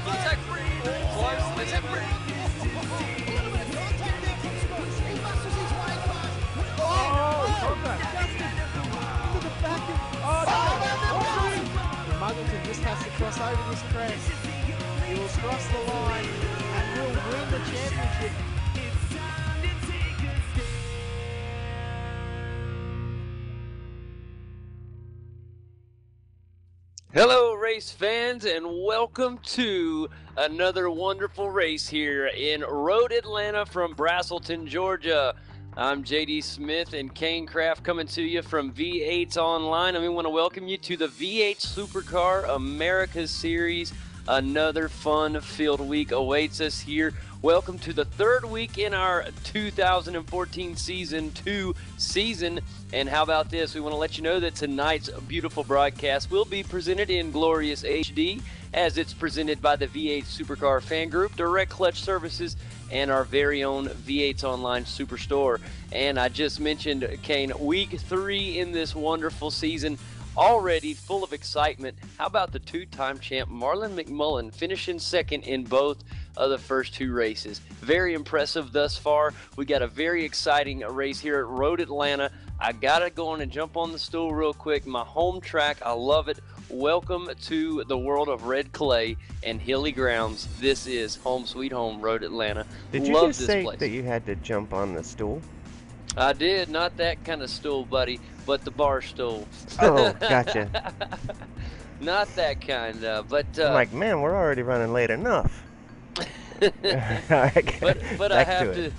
Contact free. Close. Is it free? Muggleton just has to cross over this crest. He will cross the line and will win the championship. Hello, race fans, and welcome to another wonderful race here in Road Atlanta from Braselton, Georgia. I'm JD Smith and Kane Craft coming to you from V8's Online, and we want to welcome you to the V8 Supercar Americas Series. Another fun-filled week awaits us here. Welcome to the third week in our 2014 Season 2 season. And how about this? We want to let you know that tonight's beautiful broadcast will be presented in glorious HD as it's presented by the V8 Supercar Fan Group, Direct Clutch Services, and our very own V8's Online Superstore. And I just mentioned, Kane, week 3 in this wonderful season, already full of excitement. How about the two-time champ Marlon McMullen finishing second in both of the first 2 races? Very impressive thus far. We got a very exciting race here at Road Atlanta. I gotta go on and jump on the stool real quick. My home track, I love it. Welcome to the world of red clay and hilly grounds. This is home sweet home, Road Atlanta. Did you Love just this say place. that you had to jump on the stool? I did, not that kind of stool, buddy, but the bar stool. Oh, gotcha. Not that kind, but I'm like, man, we're already running late enough. but I Back have to it.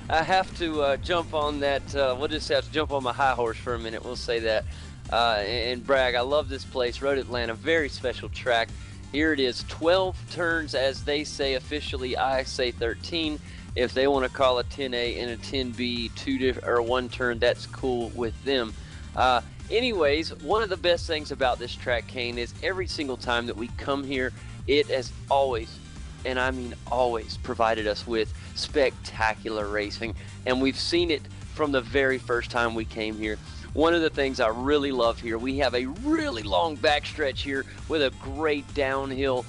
I have to jump on that. We'll just have to jump on my high horse for a minute. We'll say that and brag. I love this place, Road Atlanta. Very special track. Here it is, 12 turns, as they say officially. I say 13. If they want to call a 10A and a 10B one turn, that's cool with them. Anyways, one of the best things about this track, Kane, is every single time that we come here, it has always, and I mean always, provided us with spectacular racing, and we've seen it from the very first time we came here. One of the things I really love here, we have a really long backstretch here with a great downhill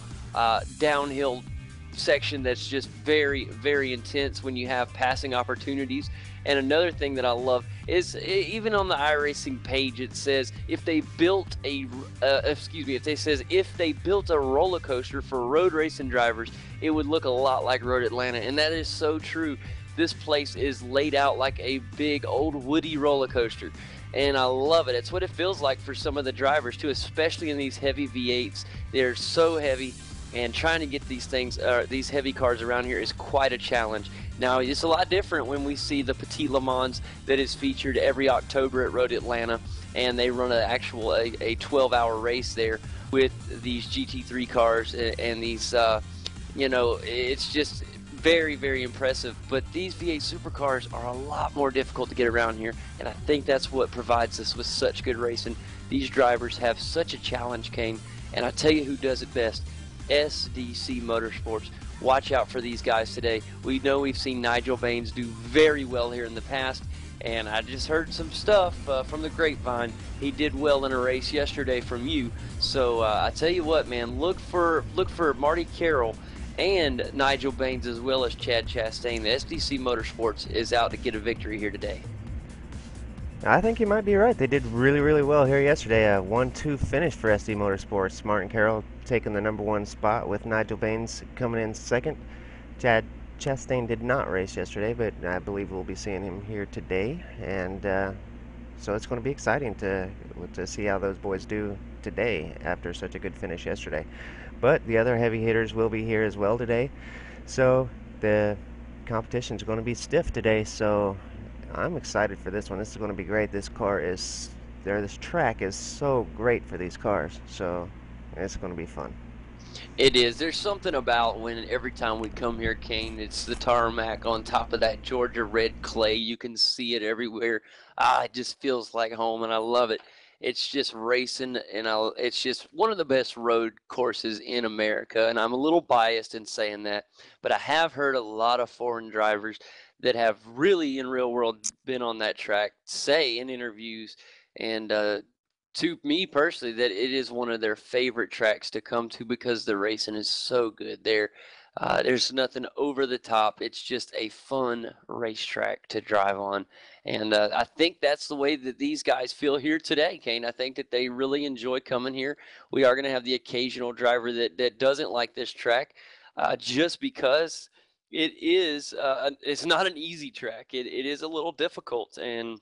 section that's just very, very intense when you have passing opportunities. And another thing that I love is even on the iRacing page, it says if they built a if they built a roller coaster for road racing drivers, it would look a lot like Road Atlanta, and that is so true. This place is laid out like a big old woody roller coaster, and I love it. It's what it feels like for some of the drivers too, especially in these heavy V8s. They're so heavy, and trying to get these things, these heavy cars around here is quite a challenge. Now, it's a lot different when we see the Petit Le Mans that is featured every October at Road Atlanta, and they run a 12-hour race there with these GT3 cars and these, it's just very, very impressive. But these V8 supercars are a lot more difficult to get around here, and I think that's what provides us with such good racing. These drivers have such a challenge, Kane, and I tell you who does it best. SDC Motorsports. Watch out for these guys today. We know we've seen Nigel Baines do very well here in the past, and I just heard some stuff from the grapevine. He did well in a race yesterday from you. So I tell you what, man, look for Marty Carroll and Nigel Baines as well as Chad Chastain. The SDC Motorsports is out to get a victory here today. I think you might be right. They did really, really well here yesterday. A 1-2 finish for SD Motorsports. Martin Carroll taking the #1 spot with Nigel Baines coming in second. Chad Chastain did not race yesterday, but I believe we'll be seeing him here today. And so it's going to be exciting to see how those boys do today after such a good finish yesterday. But the other heavy hitters will be here as well today. So the competition is going to be stiff today. So I'm excited for this one. This is going to be great. This track is so great for these cars. So it's going to be fun. It is. There's something about when every time we come here, Kane, it's the tarmac on top of that Georgia red clay. You can see it everywhere. It just feels like home, and I love it. It's just racing, and it's just one of the best road courses in America, and I'm a little biased in saying that, but I have heard a lot of foreign drivers that have really, in real world, been on that track say in interviews and to me personally, that it is one of their favorite tracks to come to because the racing is so good there. There's nothing over the top. It's just a fun racetrack to drive on. And I think that's the way that these guys feel here today, Kane. I think that they really enjoy coming here. We are going to have the occasional driver that doesn't like this track just because it's not an easy track. It is a little difficult. And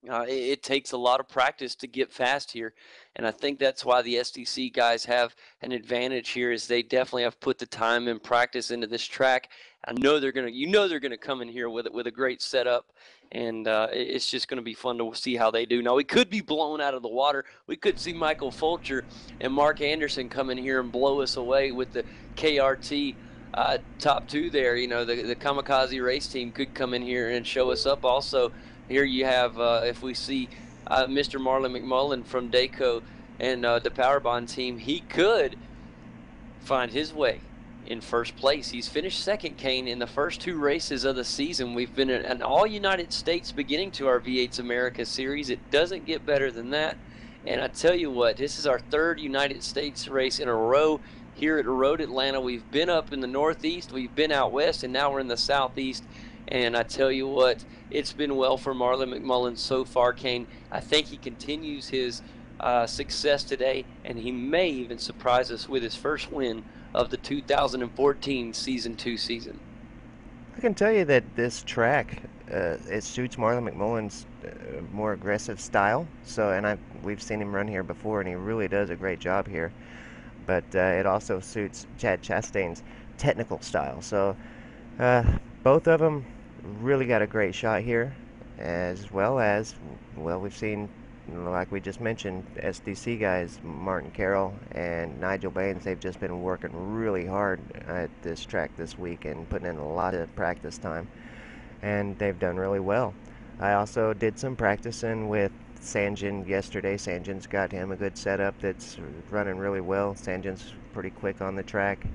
it takes a lot of practice to get fast here, and I think that's why the SDC guys have an advantage here. Is they definitely have put the time and practice into this track. I know they're gonna come in here with a great setup, and it's just gonna be fun to see how they do. Now we could be blown out of the water. We could see Michael Fulcher and Mark Anderson come in here and blow us away with the KRT. Top two there, the Kamikaze race team could come in here and show us up also. Here you have, if we see Mr. Marlon McMullen from Dayco and the Power Bond team, he could find his way in first place. He's finished second, Kane, in the first two races of the season. We've been an all-United States beginning to our V8s Americas series. It doesn't get better than that. And I tell you what, this is our third United States race in a row here at Road Atlanta. We've been up in the Northeast, we've been out west, and now we're in the Southeast. And I tell you what, it's been well for Marlon McMullen so far, Kane. I think he continues his success today, and he may even surprise us with his first win of the 2014 Season 2 season. I can tell you that this track, it suits Marlon McMullen's more aggressive style. So, and we've seen him run here before, and he really does a great job here. But it also suits Chad Chastain's technical style. So, both of them really got a great shot here, as well, we've seen, like we just mentioned, SDC guys, Martin Carroll and Nigel Baines. They've just been working really hard at this track this week and putting in a lot of practice time, and they've done really well. I also did some practicing with Sanjin yesterday. Sanjin's got him a good setup that's running really well. Sanjin's pretty quick on the track.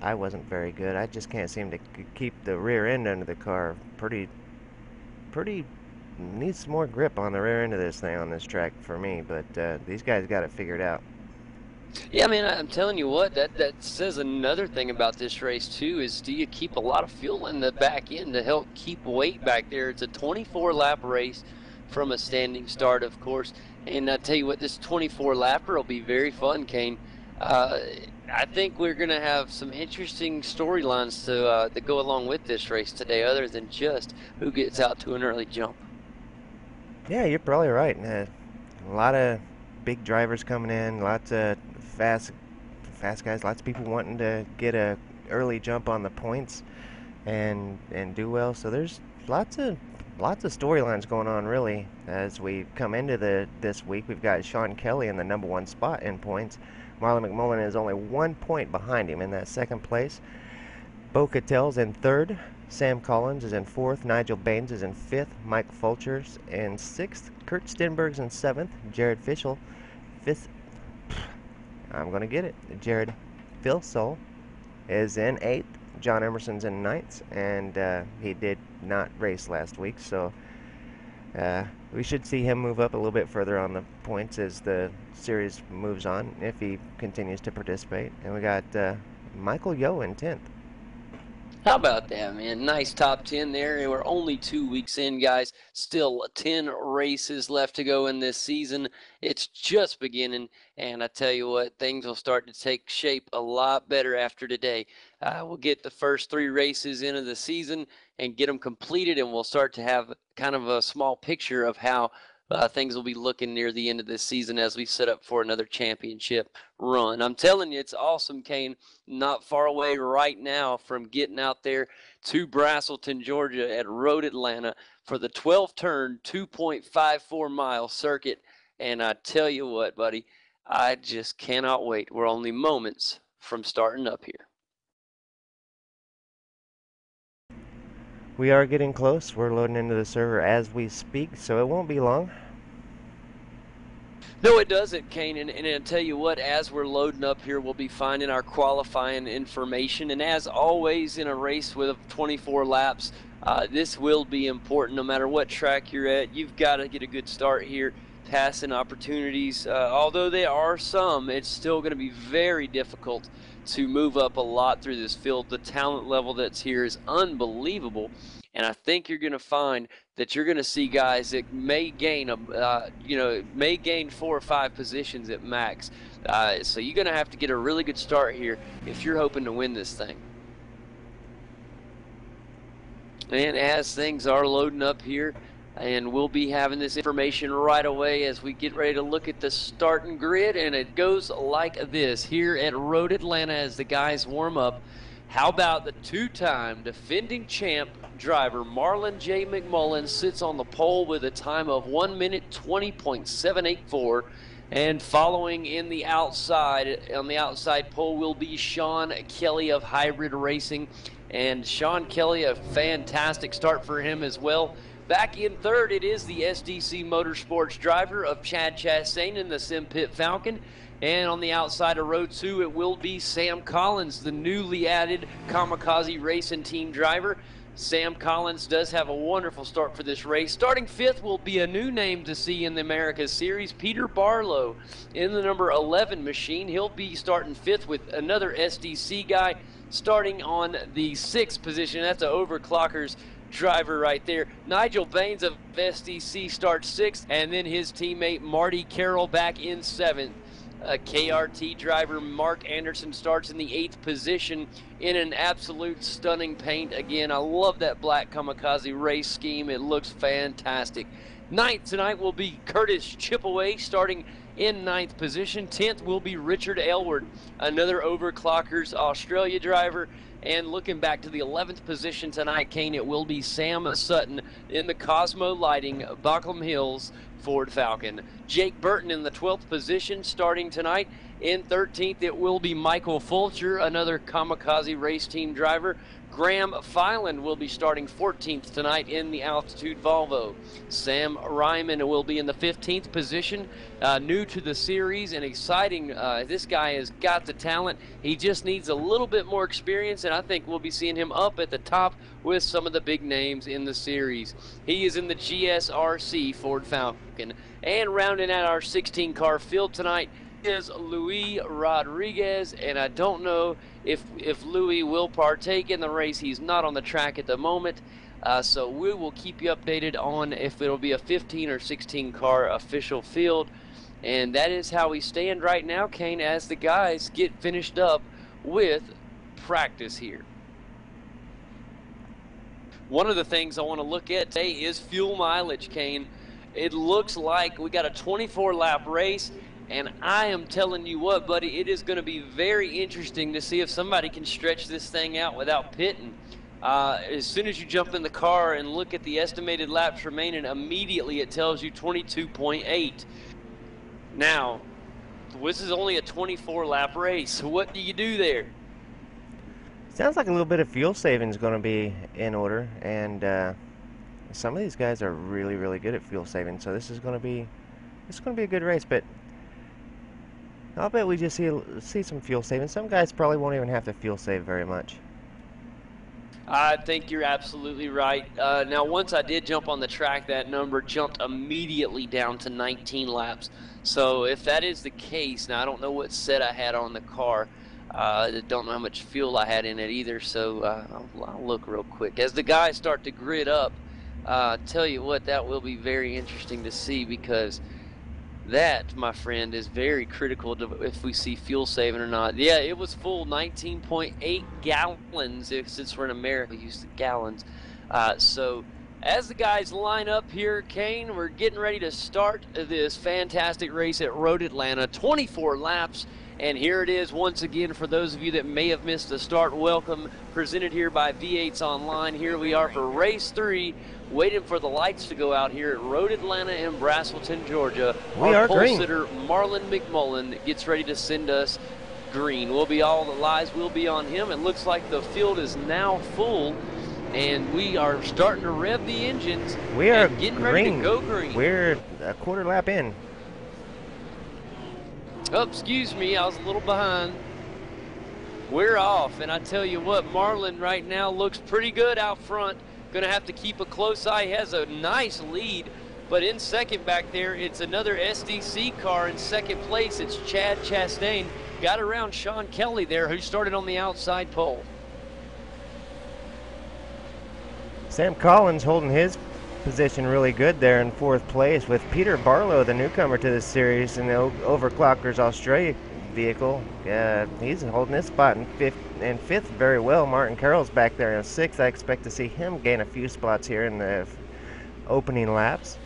I wasn't very good. I just can't seem to keep the rear end under the car. Pretty needs some more grip on the rear end of this thing on this track for me, but these guys got it figured out. Yeah, man, I'm telling you what, that says another thing about this race too, is do you keep a lot of fuel in the back end to help keep weight back there? It's a 24-lap race from a standing start, of course, and I tell you what, this 24-lapper will be very fun, Kane. I think we're going to have some interesting storylines to go along with this race today, other than just who gets out to an early jump. Yeah, you're probably right. A lot of big drivers coming in, lots of fast guys, lots of people wanting to get a early jump on the points and do well. So there's lots of storylines going on, really. As we come into this week, we've got Sean Kelly in the #1 spot in points. Marlon McMullen is only 1 point behind him in that second place. Bo Catel's in third. Sam Collins is in fourth. Nigel Baines is in fifth. Mike Fulcher's in sixth. Kurt Stenberg's in seventh. Jared Fischel, fifth. I'm going to get it. Jared Filsol is in eighth. John Emerson's in ninth. And he did not race last week, so we should see him move up a little bit further on the points as the series moves on, if he continues to participate. And we got Michael Yo in 10th. How about that, man? Nice top 10 there. And we're only 2 weeks in, guys. Still 10 races left to go in this season. It's just beginning, and I tell you what, things will start to take shape a lot better after today. We'll get the first 3 races into the season and get them completed, and we'll start to have kind of a small picture of how things will be looking near the end of this season as we set up for another championship run. I'm telling you, it's awesome, Kane. Not far away right now from getting out there to Braselton, Georgia at Road Atlanta for the 12-turn, 2.54-mile circuit. And I tell you what, buddy, I just cannot wait. We're only moments from starting up here. We are getting close. We're loading into the server as we speak, so it won't be long. No, it doesn't, Kane, and I'll tell you what, as we're loading up here, we'll be finding our qualifying information, and as always in a race with 24 laps, this will be important no matter what track you're at. You've got to get a good start here passing opportunities. Although there are some, it's still going to be very difficult to move up a lot through this field. The talent level that's here is unbelievable, and I think you're going to find that you're going to see guys that may gain may gain 4 or 5 positions at max. So you're going to have to get a really good start here if you're hoping to win this thing. And as things are loading up here, and we'll be having this information right away as we get ready to look at the starting grid, and it goes like this here at Road Atlanta as the guys warm up. How about the 2-time defending champ driver Marlon J. McMullen sits on the pole with a time of 1 minute 20.784, and following in the outside, on the outside pole will be Sean Kelly of Hybrid Racing, and Sean Kelly, a fantastic start for him as well. Back in third, it is the SDC Motorsports driver of Chad Chastain in the Sim Pit Falcon. And on the outside of row 2, it will be Sam Collins, the newly added Kamikaze Racing Team driver. Sam Collins does have a wonderful start for this race. Starting 5th will be a new name to see in the Americas Series, Peter Barlow in the number 11 machine. He'll be starting 5th with another SDC guy starting on the 6th position. That's the Overclockers driver right there. Nigel Baines of SDC starts 6th, and then his teammate Marty Carroll back in 7th. KRT driver Mark Anderson starts in the 8th position in an absolute stunning paint. Again, I love that black Kamikaze race scheme. It looks fantastic. 9th tonight will be Curtis Chipaway starting in 9th position. 10th will be Richard Aylward, another Overclockers Australia driver. And looking back to the 11th position tonight, Kane, it will be Sam Sutton in the Cosmo Lighting Buckham Hills Ford Falcon. Jake Burton in the 12th position starting tonight. In 13th, it will be Michael Fulcher, another Kamikaze Race Team driver. Graham Filan will be starting 14th tonight in the Altitude Volvo. Sam Ryman will be in the 15th position, new to the series and exciting. This guy has got the talent. He just needs a little bit more experience, and I think we'll be seeing him up at the top with some of the big names in the series. He is in the GSRC Ford Falcon. And rounding out our 16-car field tonight is Luis Rodriguez, and I don't know if Luis will partake in the race. He's not on the track at the moment, so we will keep you updated on if it'll be a 15 or 16 car official field. And that is how we stand right now, Kane, as the guys get finished up with practice here. One of the things I want to look at today is fuel mileage, Kane. It looks like we got a 24-lap race, and I am telling you what, buddy, it is going to be very interesting to see if somebody can stretch this thing out without pitting. As soon as you jump in the car and look at the estimated laps remaining, immediately it tells you 22.8. Now, this is only a 24-lap race, so what do you do there? Sounds like a little bit of fuel saving is going to be in order, and some of these guys are really, really good at fuel saving. So this is going to be a good race. But I'll bet we just see some fuel saving. Some guys probably won't even have to fuel save very much. I think you're absolutely right. Now, once I did jump on the track, that number jumped immediately down to 19 laps. So if that is the case, now I don't know what set I had on the car. I don't know how much fuel I had in it either, so I'll look real quick. As the guys start to grid up, tell you what, that will be very interesting to see, because that, my friend, is very critical to if we see fuel saving or not. Yeah, it was full, 19.8 gallons, since we're in America, we use the gallons. So as the guys line up here, Kane, we're getting ready to start this fantastic race at Road Atlanta, 24 laps. And here it is once again for those of you that may have missed the start. Welcome, presented here by v8sonline. Here we are for race 3, waiting for the lights to go out here at Road Atlanta in Braselton, Georgia. Our pole sitter Marlon McMullen gets ready to send us green. All the eyes will be on him. It looks like the field is now full, and we are starting to rev the engines. We are getting ready to go green. We're a quarter lap in. Oh, excuse me, I was a little behind. We're off, and I tell you what, Marlon right now looks pretty good out front. Going to have to keep a close eye. He has a nice lead But in second back there, it's another SDC car in second place. It's Chad Chastain. Got around Sean Kelly there, who started on the outside pole. Sam Collins holding his position really good there in fourth place, with Peter Barlow, the newcomer to this series in the Overclockers Australia vehicle. He's holding his spot in fifth very well. Martin Carroll's back there in sixth. I expect to see him gain a few spots here in the opening laps.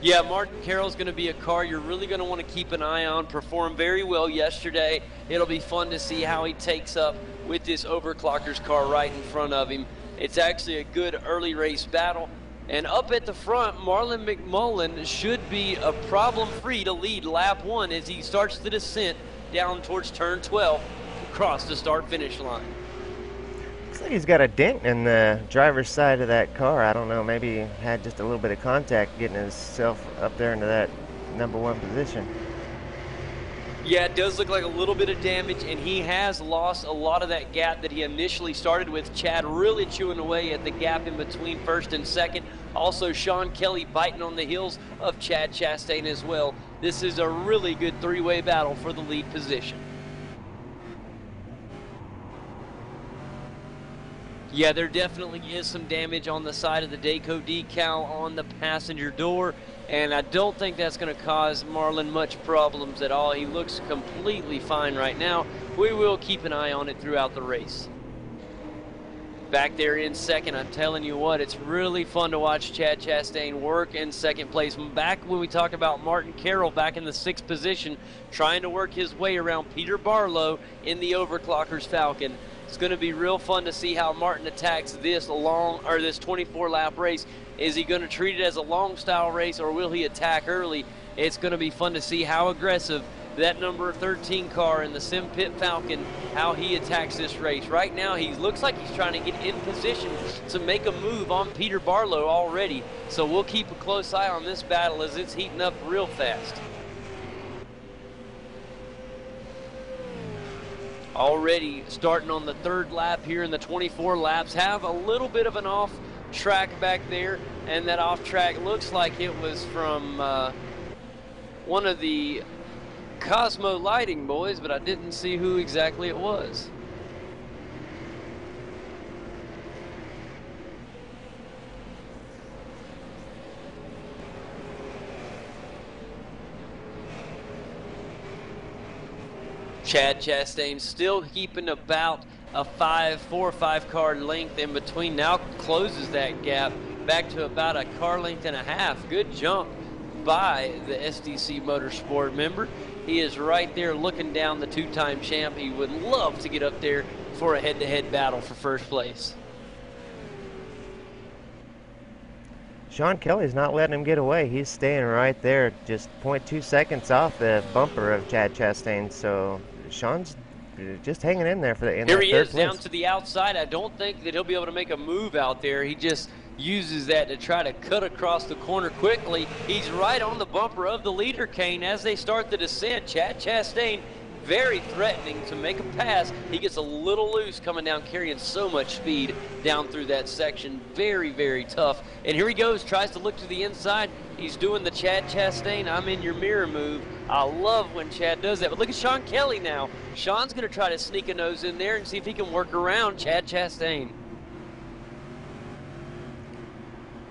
Yeah, Martin Carroll's going to be a car you're really going to want to keep an eye on. Performed very well yesterday. It'll be fun to see how he takes up with this Overclockers car right in front of him. It's actually a good early race battle. And up at the front, Marlon McMullen should be a problem-free to lead lap 1 as he starts the descent down towards turn 12 across the start-finish line. Looks like he's got a dent in the driver's side of that car. I don't know, maybe he had just a little bit of contact getting himself up there into that number 1 position. Yeah, it does look like a little bit of damage, and he has lost a lot of that gap that he initially started with. Chad really chewing away at the gap in between first and second. Also, Sean Kelly biting on the heels of Chad Chastain as well. This is a really good three-way battle for the lead position. Yeah, there definitely is some damage on the side of the Dayco decal on the passenger door, and I don't think that's going to cause Marlon much problems at all. He looks completely fine right now. We will keep an eye on it throughout the race. Back there in second, I'm telling you what, it's really fun to watch Chad Chastain work in second place. Back when we talked about Martin Carroll back in the 6th position, trying to work his way around Peter Barlow in the Overclockers Falcon. It's going to be real fun to see how Martin attacks this 24-lap race. Is he going to treat it as a long style race, or will he attack early? It's going to be fun to see how aggressive that number 13 car in the Sim Pit Falcon, how he attacks this race. Right now, he looks like he's trying to get in position to make a move on Peter Barlow already. So we'll keep a close eye on this battle as it's heating up real fast. Already starting on the 3rd lap here in the 24 laps. Have a little bit of an off track back there, and that off track looks like it was from one of the Cosmo Lighting boys, but I didn't see who exactly it was. Chad Chastain still keeping about a 4 or 5 car length in between. Now closes that gap back to about a car length and a half. Good jump by the SDC Motorsport member. He is right there looking down the 2-time champ. He would love to get up there for a head-to-head battle for first place. Sean Kelly's not letting him get away. He's staying right there, just 0.2 seconds off the bumper of Chad Chastain. So Sean's just hanging in there for the Here he is down to the outside. I don't think that he'll be able to make a move out there. He just uses that to try to cut across the corner quickly. He's right on the bumper of the leader cane as they start the descent. Chad Chastain very threatening to make a pass. He gets a little loose coming down, carrying so much speed down through that section. Very, very tough. And here he goes, tries to look to the inside. He's doing the Chad Chastain, I'm in your mirror move. I love when Chad does that. But look at Sean Kelly now. Sean's going to try to sneak a nose in there and see if he can work around Chad Chastain.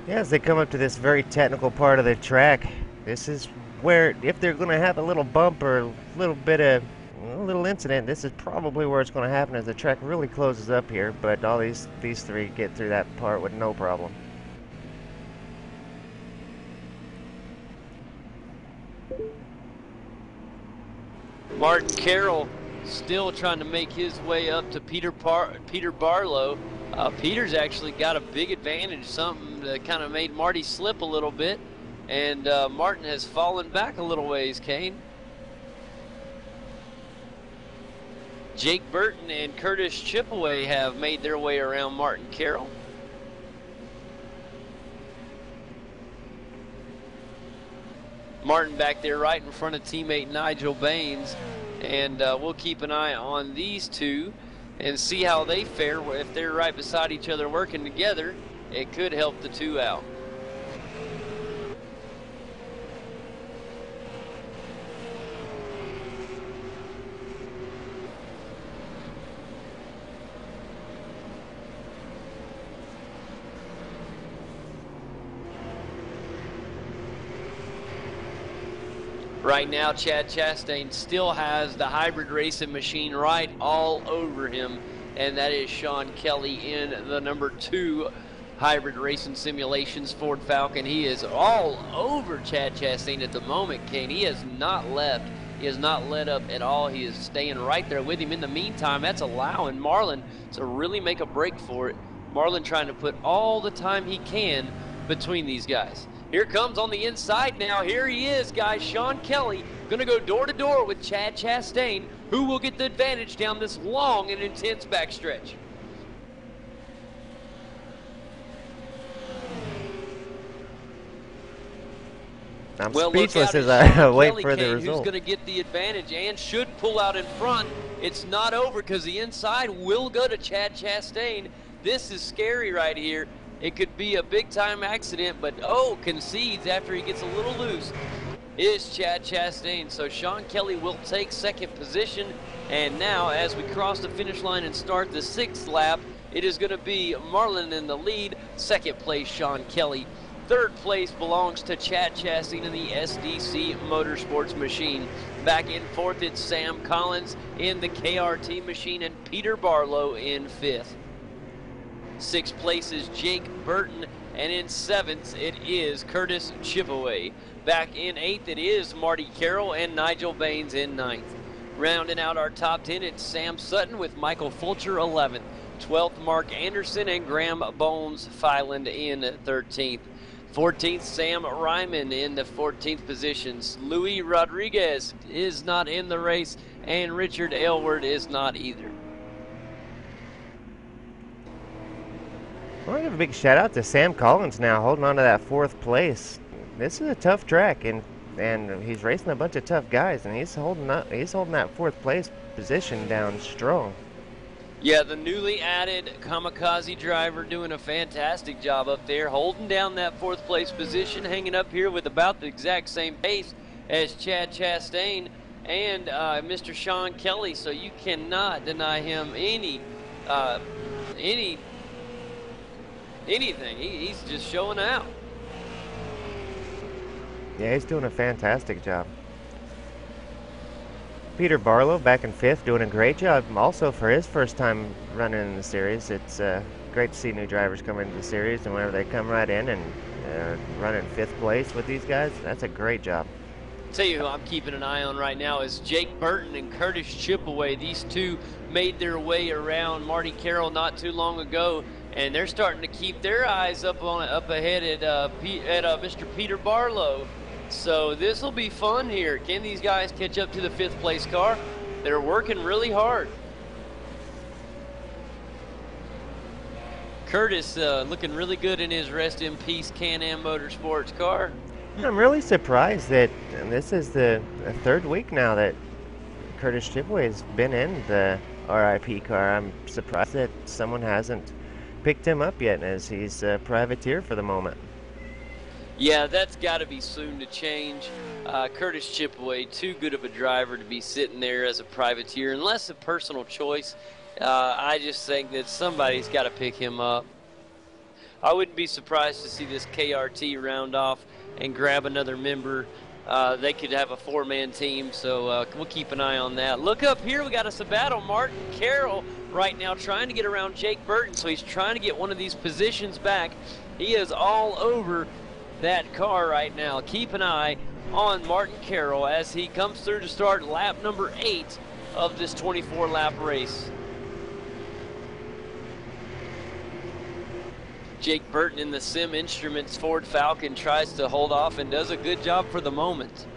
Yeah, as they come up to this very technical part of the track, this is where, if they're going to have a little bump or a little bit of a little incident, this is probably where it's going to happen as the track really closes up here. But all these three get through that part with no problem. Martin Carroll still trying to make his way up to Peter Barlow. Peter's actually got a big advantage, something that kind of made Marty slip a little bit. And Martin has fallen back a little ways, Kane. Jake Burton and Curtis Chipaway have made their way around Martin Carroll. Martin back there right in front of teammate Nigel Baines. And we'll keep an eye on these two and see how they fare. If they're right beside each other working together, it could help the two out. Right now, Chad Chastain still has the hybrid racing machine right all over him, and that is Sean Kelly in the number 2 hybrid racing simulations Ford Falcon. He is all over Chad Chastain at the moment, Kane. He has not left. He has not let up at all. He is staying right there with him. In the meantime, that's allowing Marlin to really make a break for it. Marlin trying to put all the time he can between these guys. Here comes on the inside now. Here he is, guys. Sean Kelly going to go door to door with Chad Chastain, who will get the advantage down this long and intense backstretch. I'm speechless as I wait for the result. Who's going to get the advantage and should pull out in front. It's not over because the inside will go to Chad Chastain. This is scary right here. It could be a big-time accident, but concedes after he gets a little loose is Chad Chastain. So Sean Kelly will take second position, and now as we cross the finish line and start the 6th lap, it is going to be Marlin in the lead. Second place, Sean Kelly. Third place belongs to Chad Chastain in the SDC Motorsports machine. Back in 4th, it's Sam Collins in the KRT machine, and Peter Barlow in 5th. 6th place is Jake Burton, and in 7th it is Curtis Chipaway. Back in 8th it is Marty Carroll and Nigel Baines in 9th. Rounding out our top 10, it's Sam Sutton with Michael Fulcher 11th. 12th Mark Anderson and Graham Bones Fyland in 13th. 14th Sam Ryman in the 14th positions. Luis Rodriguez is not in the race, and Richard Aylward is not either. I want to give a big shout out to Sam Collins now, holding on to that 4th place. This is a tough track, and he's racing a bunch of tough guys, and he's holding that 4th place position down strong. Yeah, the newly added Kamikaze driver doing a fantastic job up there, holding down that 4th place position, hanging up here with about the exact same pace as Chad Chastain and Mr. Sean Kelly. So you cannot deny him anything. He's just showing out. Yeah, he's doing a fantastic job. Peter Barlow back in 5th, doing a great job also for his first time running in the series. It's great to see new drivers come into the series, and whenever they come right in and run in 5th place with these guys, that's a great job. Tell you who I'm keeping an eye on right now is Jake Burton and Curtis Chipaway. These two made their way around Marty Carroll not too long ago, and they're starting to keep their eyes up ahead at Mr. Peter Barlow. So this will be fun here. Can these guys catch up to the 5th place car? They're working really hard. Curtis looking really good in his Rest in Peace Can-Am Motorsports car. I'm really surprised that this is the 3rd week now that Curtis Chipaway has been in the RIP car. I'm surprised that someone hasn't picked him up yet, as he's a privateer for the moment. Yeah, that's got to be soon to change. Curtis Chipaway, too good of a driver to be sitting there as a privateer, unless a personal choice. I just think that somebody's got to pick him up. I wouldn't be surprised to see this KRT round off and grab another member. They could have a 4-man team, so we'll keep an eye on that. Look up here, we got us a battle. Martin Carroll right now trying to get around Jake Burton, so he's trying to get one of these positions back. He is all over that car right now. Keep an eye on Martin Carroll as he comes through to start lap number 8 of this 24-lap race. Jake Burton in the Sim Instruments Ford Falcon tries to hold off and does a good job for the moment.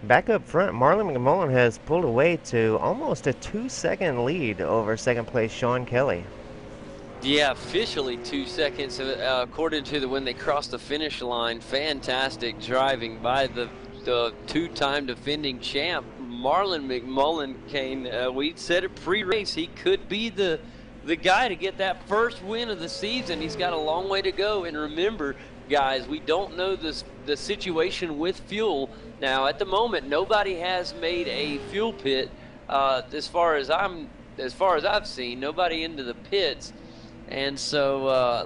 Back up front, Marlon McMullen has pulled away to almost a 2-second lead over 2nd place Sean Kelly. Yeah, officially 2 seconds according to when they crossed the finish line. Fantastic driving by the 2-time defending champ, Marlon McMullen. Kane, we said it pre-race, he could be the guy to get that first win of the season. He's got a long way to go, and remember, guys, we don't know the situation with fuel. Now, at the moment, nobody has made a fuel pit as far as I've seen. Nobody into the pits. And so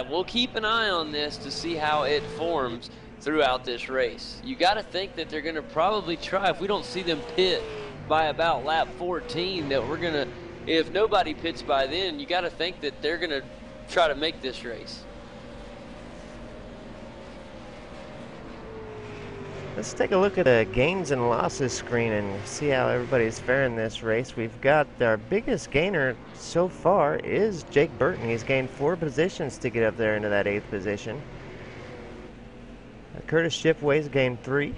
we'll keep an eye on this to see how it forms throughout this race. You got to think that they're going to probably try, if we don't see them pit by about lap 14, that we're going to, if nobody pits by then, you got to think that they're going to try to make this race. Let's take a look at the gains and losses screen and see how everybody's faring this race. We've got our biggest gainer so far is Jake Burton. He's gained 4 positions to get up there into that 8th position. Curtis Shipway's gained 3.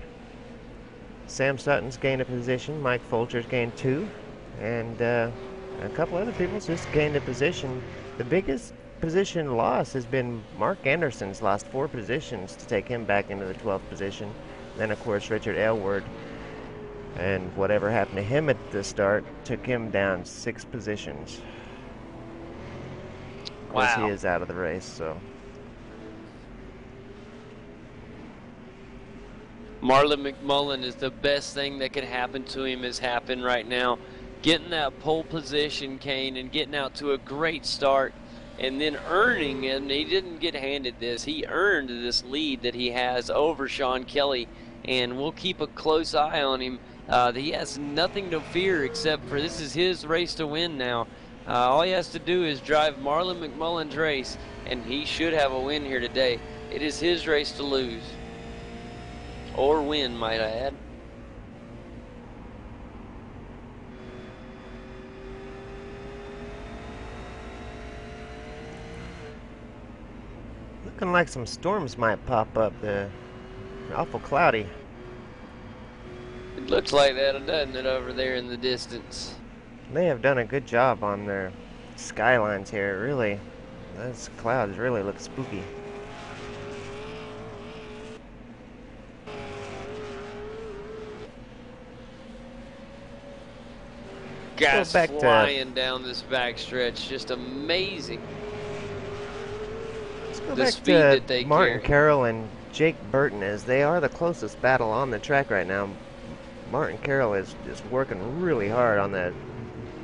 Sam Sutton's gained a position. Mike Folger's gained 2. And a couple other people's just gained a position. The biggest position loss has been Mark Anderson's lost 4 positions to take him back into the 12th position. Then, of course, Richard Aylward, and whatever happened to him at the start took him down 6 positions. Of course, he is out of the race, so. Marlon McMullen is the best thing that could happen to him has happened right now. Getting that pole position, Kane, and getting out to a great start, and then earning, and he didn't get handed this, he earned this lead that he has over Sean Kelly. And we'll keep a close eye on him. He has nothing to fear except for this is his race to win now. All he has to do is drive Marlon McMullen's race, and he should have a win here today. It is his race to lose. Or win, might I add. Looking like some storms might pop up. Awful cloudy. It looks like that, doesn't it, over there in the distance? They have done a good job on their skylines here. Really, those clouds really look spooky. Guys flying down this backstretch, just amazing. Let's go back to Martin Carroll and Jake Burton, as they are the closest battle on the track right now. Martin Carroll is just working really hard on that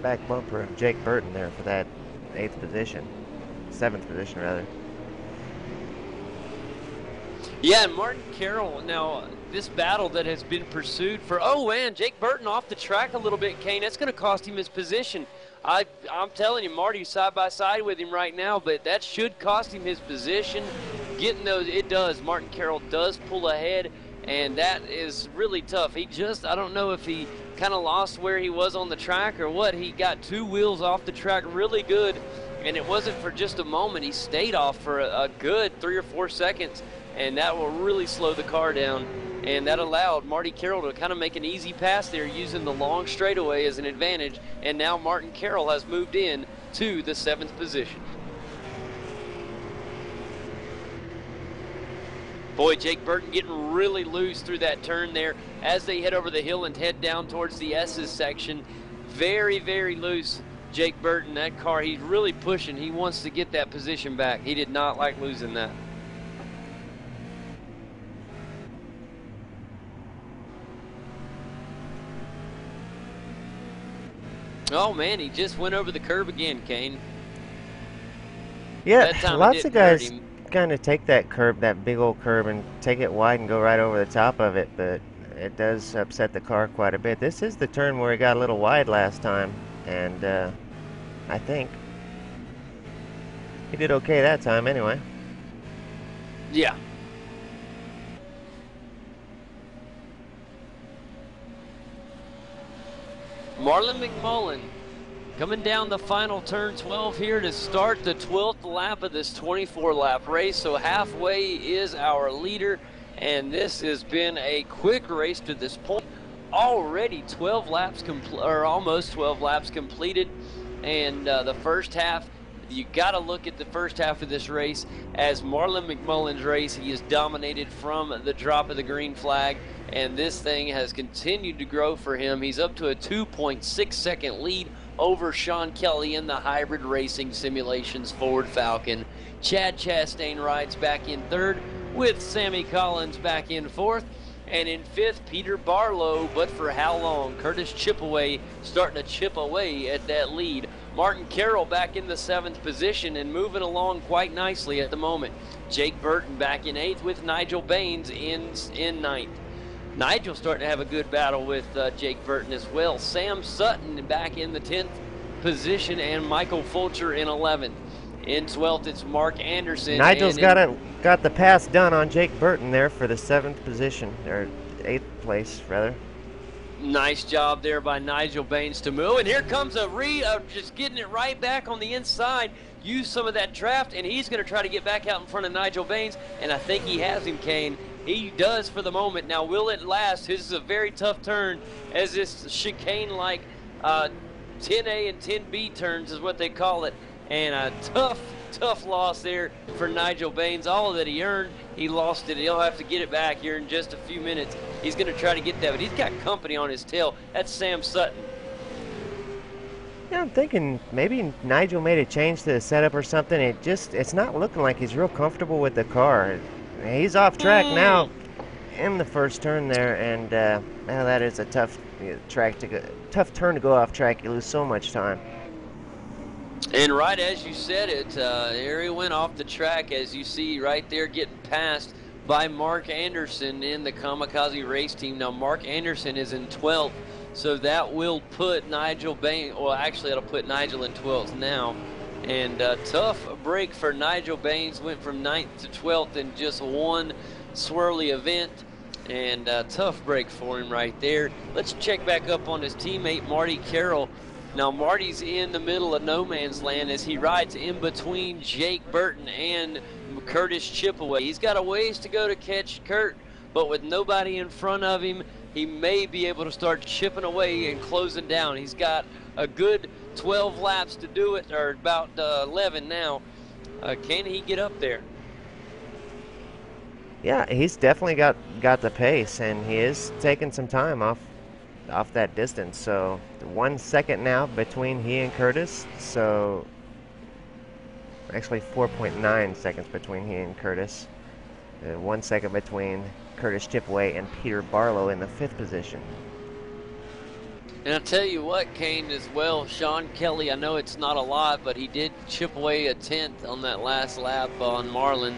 back bumper of Jake Burton there for that 8th position, 7th position rather. Yeah, and Martin Carroll, now this battle that has been pursued for, oh man, Jake Burton off the track a little bit, Kane. That's going to cost him his position. I'm telling you, Marty's side by side with him right now, but that should cost him his position. Getting those, it does. Martin Carroll does pull ahead, and that is really tough. He just, I don't know if he kind of lost where he was on the track or what. He got 2 wheels off the track really good, and it wasn't for just a moment. He stayed off for a good 3 or 4 seconds, and that will really slow the car down. And that allowed Marty Carroll to kind of make an easy pass there using the long straightaway as an advantage. And now Martin Carroll has moved in to the 7th position. Boy, Jake Burton getting really loose through that turn there as they head over the hill and head down towards the S's section. Very, very loose, Jake Burton. That car, he's really pushing. He wants to get that position back. He did not like losing that. Oh man, he just went over the curb again, Kane. Yeah, lots of guys kind of take that curb, that big old curb, and take it wide and go right over the top of it, but it does upset the car quite a bit. This is the turn where he got a little wide last time, and I think he did okay that time anyway. Yeah. Marlon McMullen coming down the final turn 12 here to start the 12th lap of this 24-lap race. So halfway is our leader, and this has been a quick race to this point. Already 12 laps or almost 12 laps completed, and the first half, you got to look at the first half of this race as Marlon McMullen's race. He is dominated from the drop of the green flag, and this thing has continued to grow for him. He's up to a 2.6-second lead over Sean Kelly in the Hybrid Racing Simulations Ford Falcon. Chad Chastain rides back in 3rd with Sammy Collins back in 4th. And in 5th, Peter Barlow, but for how long? Curtis Chipaway starting to chip away at that lead Martin Carroll back in the 7th position and moving along quite nicely at the moment. Jake Burton back in 8th with Nigel Baines in 9th. Nigel starting to have a good battle with Jake Burton as well. Sam Sutton back in the 10th position and Michael Fulcher in 11th. In 12th, it's Mark Anderson. Nigel's got the pass done on Jake Burton there for the 7th position, or 8th place, rather. Nice job there by Nigel Baines to move. And here comes a just getting it right back on the inside. Use some of that draft, and he's going to try to get back out in front of Nigel Baines. And I think he has him, Kane. He does for the moment. Now, will it last? This is a very tough turn, as this chicane-like 10A and 10B turns is what they call it. And a tough loss there for Nigel Baines. All that he earned, he lost it. He'll have to get it back here in just a few minutes. He's going to try to get that, but he's got company on his tail. That's Sam Sutton. Yeah, I'm thinking maybe Nigel made a change to the setup or something. It's not looking like he's real comfortable with the car. He's off track now in the first turn there, and that is a tough turn to go off track. You lose so much time. And right as you said it, there he went off the track, as you see right there, getting passed by Mark Anderson in the Kamikaze race team. Now, Mark Anderson is in 12th, so that will put Nigel Baines, well, actually, it'll put Nigel in 12th now. And tough break for Nigel Baines, went from 9th to 12th in just one swirly event. And tough break for him right there. Let's check back up on his teammate, Marty Carroll. Now, Marty's in the middle of no man's land as he rides in between Jake Burton and Curtis Chipaway. He's got a ways to go to catch Kurt, but with nobody in front of him, he may be able to start chipping away and closing down. He's got a good 12 laps to do it, or about 11 now. Can he get up there? Yeah, he's definitely got the pace, and he is taking some time off that distance. So 1 second now between he and Curtis. So actually 4.9 seconds between he and Curtis. 1 second between Curtis Chipaway and Peter Barlow in the 5th position. And I'll tell you what, Kane, as well, Sean Kelly, I know it's not a lot, but he did chip away a 10th on that last lap on Marlin.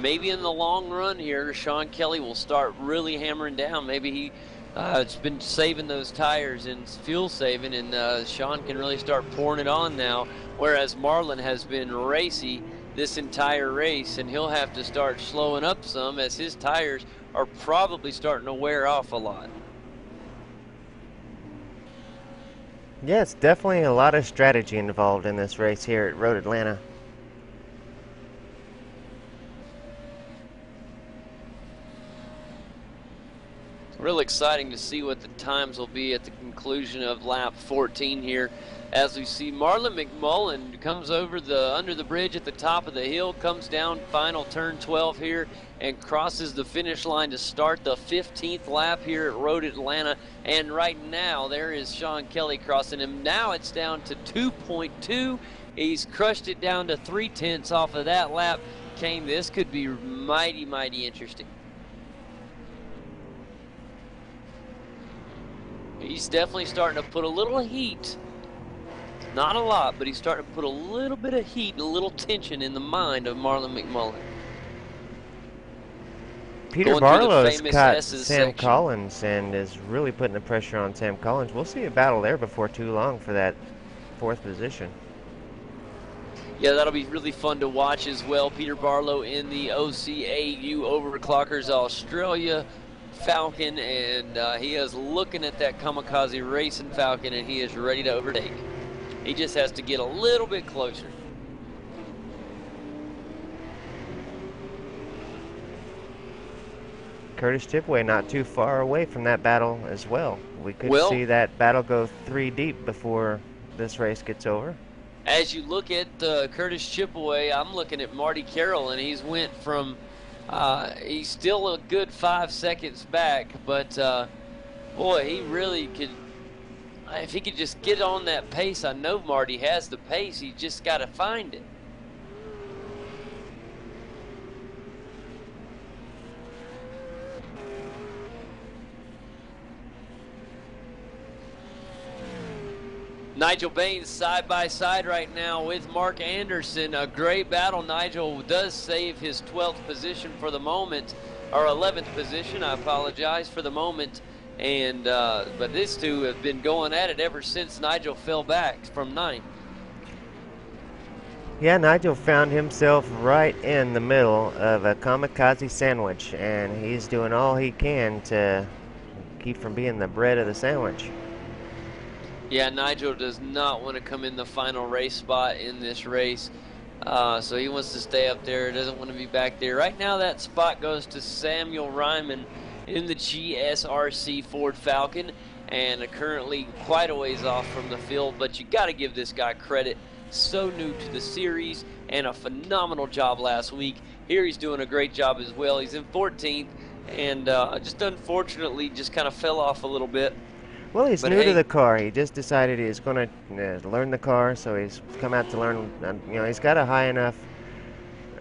Maybe in the long run here, Sean Kelly will start really hammering down. Maybe he it's been saving those tires and fuel saving, and Sean can really start pouring it on now, whereas Marlin has been racy this entire race, and he'll have to start slowing up some as his tires are probably starting to wear off a lot. Yeah, it's definitely a lot of strategy involved in this race here at Road Atlanta. Real exciting to see what the times will be at the conclusion of lap 14 here, as we see Marlon McMullen comes over under the bridge at the top of the hill, comes down final turn 12 here, and crosses the finish line to start the 15th lap here at Road Atlanta. And right now there is Sean Kelly crossing him. Now it's down to 2.2. He's crushed it down to 3/10 off of that lap. Kane, this could be mighty interesting. He's definitely starting to put a little heat. Not a lot, but he's starting to put a little bit of heat, a little tension in the mind of Marlon McMullen. Peter Barlow's got Sam Collins and is really putting the pressure on Sam Collins. We'll see a battle there before too long for that 4th position. Yeah, that'll be really fun to watch as well. Peter Barlow in the OCAU Overclockers Australia Falcon, and he is looking at that Kamikaze Racing Falcon, and he is ready to overtake. He just has to get a little bit closer. Curtis Chipaway not too far away from that battle as well. We could see that battle go 3 deep before this race gets over. As you look at Curtis Chipaway, I'm looking at Marty Carroll, and he's went from he's still a good 5 seconds back, but boy, he really could, if he could just get on that pace. I know Marty has the pace, he just got to find it. Nigel Baines side by side right now with Mark Anderson. A great battle. Nigel does save his 12th position for the moment, or 11th position, I apologize, for the moment. And but these two have been going at it ever since Nigel fell back from 9th. Yeah, Nigel found himself right in the middle of a kamikaze sandwich, and he's doing all he can to keep from being the bread of the sandwich. Yeah, Nigel does not want to come in the final race spot in this race. So he wants to stay up there, doesn't want to be back there. Right now that spot goes to Samuel Ryman in the GSRC Ford Falcon, and currently quite a ways off from the field, but you got to give this guy credit. So new to the series and a phenomenal job last week. Here he's doing a great job as well. He's in 14th and just unfortunately just kind of fell off a little bit. Well, he's new to the car. He just decided he's going to learn the car, so he's come out to learn. You know, he's got a high enough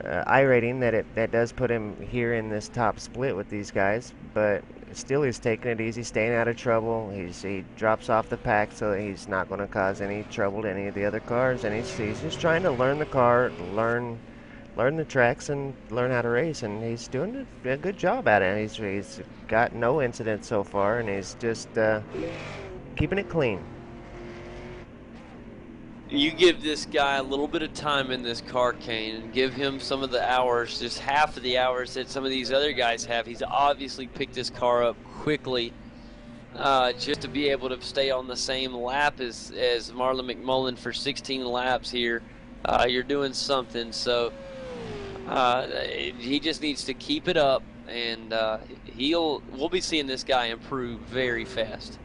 I rating that does put him here in this top split with these guys, but still he's taking it easy, staying out of trouble. He drops off the pack so that he's not going to cause any trouble to any of the other cars, and he's just trying to learn the car, learn the tracks, and learn how to race, and he's doing a good job at it. He's got no incidents so far, and he's just keeping it clean. You give this guy a little bit of time in this car, Kane, and give him some of the hours, just half of the hours that some of these other guys have. He's obviously picked this car up quickly just to be able to stay on the same lap as Marlon McMullen for 16 laps here. You're doing something, so he just needs to keep it up, and we'll be seeing this guy improve very fast.